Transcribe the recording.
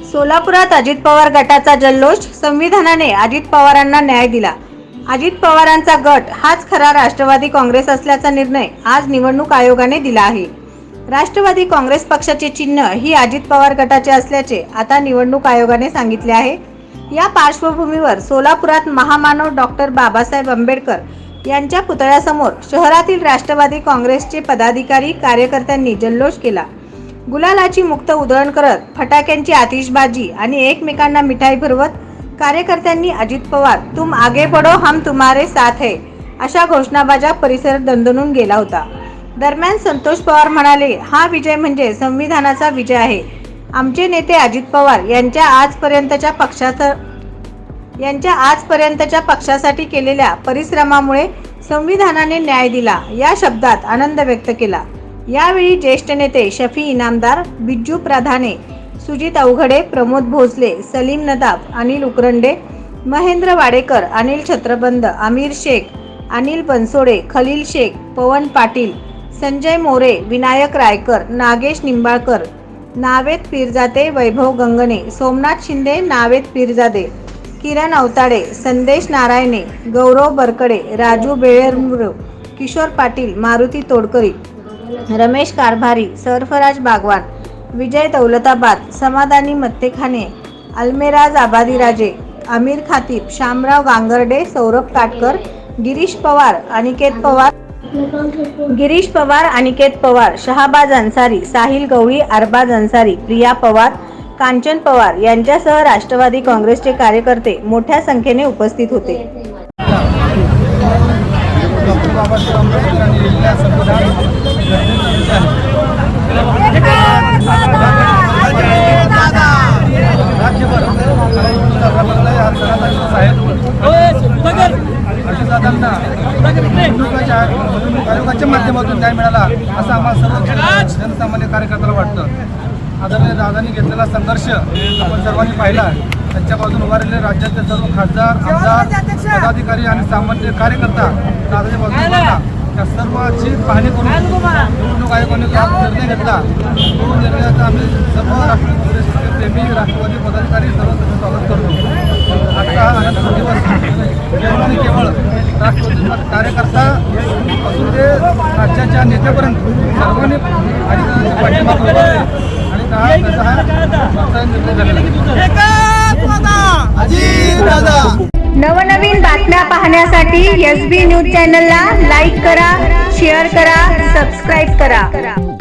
सोलापुरात अजित पवार गटाचा जल्लोष, संविधानाने अजित पवारांना न्याय दिला। अजित पवारांचा गट हाच खरा राष्ट्रवादी काँग्रेस असल्याचा निर्णय आज निवडणूक आयोगाने दिला आहे। राष्ट्रवादी काँग्रेस पक्षाचे चिन्ह ही अजित पवार गटाचे असल्याचे आता निवडणूक आयोगाने सांगितले आहे। या पार्श्वभूमीवर सोलापुरात महामानव डॉक्टर बाबासाहेब आंबेडकर यांच्या पुतळ्यासमोर शहरातील राष्ट्रवादी काँग्रेसचे पदाधिकारी कार्यकर्त्यांनी जल्लोष केला। गुलालाची मुक्त उधळण करत फटाक्यांची आतिषबाजी आणि एकमेकांना मिठाई भरवत कार्यकर्त्यांनी अजित पवार तुम आगे बढ़ो हम तुम्हारे साथ है अशा घोषणाबाजा परिसर दणदणून गेला होता। दरम्यान संतोष पवार म्हणाले, हा विजय म्हणजे संविधानाचा विजय आहे। आमचे नेते अजित पवार यांच्या आजपर्यंतच्या पक्षासाठी केलेल्या परिश्रमामुळे संविधानाने न्याय दिला, या शब्दात आनंद व्यक्त केला। यावेळी ज्येष्ठ नेते शफी इनामदार, बिज्जू प्रधाने, सुजित अवघडे, प्रमोद भोसले, सलीम नदाब, अनिल उकरंडे, महेंद्र वाडेकर, अनिल छत्रबंद, आमिर शेख, अनिल बनसोडे, खलील शेख, पवन पाटील, संजय मोरे, विनायक रायकर, नागेश निंबाळकर, नावेद पीरजादे, वैभव गंगणे, सोमनाथ शिंदे, नावेद पीरजादे, किरण अवताडे, संदेश नारायणे, गौरव बरकडे, राजू बेळेर, किशोर पाटील, मारुती तोडकरी, रमेश कारभारी, सरफराज बागवान, विजय दौलताबाद, समाधानी मत्तेखाने, अल्मेराज आबादीराजे, आमिर खातीब, शामराव गांगर्डे, सौरभ काटकर, गिरीश पवार, अनिकेत पवार, शहाबाज अन्सारी, साहिल गवळी, अरबाज अन्सारी, प्रिया पवार, कांचन पवार यांच्यासह राष्ट्रवादी काँग्रेसचे कार्यकर्ते मोठ्या संख्येने उपस्थित होते। आयोगाच्या माध्यमातून न्याय मिळाला असं आम्हाला सर्व जनसामान्य कार्यकर्त्याला वाटतं। आदरणीय दादांनी घेतलेला संघर्ष आपण सर्वांनी पाहिला। त्यांच्या बाजूने उभारलेले राज्यातले सर्व खासदार, आमदार, पदाधिकारी आणि सामान्य कार्यकर्ता दादाच्या बाजूने उभारला। त्या सर्वांची पाहणी करून निवडणूक आयोगाने निर्णय घेतला। तो निर्णयाचा आम्ही सर्व राष्ट्रवादी प्रेमी राष्ट्रवादी पदाधिकारी सर्व स्वागत करतो। आजचा हा आनंदाचा दिवस केवळ आणि केवळ राष्ट्रवादीचा कार्यकर्ता असून ते राज्याच्या नेत्यापर्यंत सर्वांनी पाठिंबा दिला आणि त्याचा हा निर्णय झालेला आहे। नवनवीन बातम्या पाहण्यासाठी SB न्यूज चॅनलला लाईक करा, शेअर करा, सबस्क्राईब करा।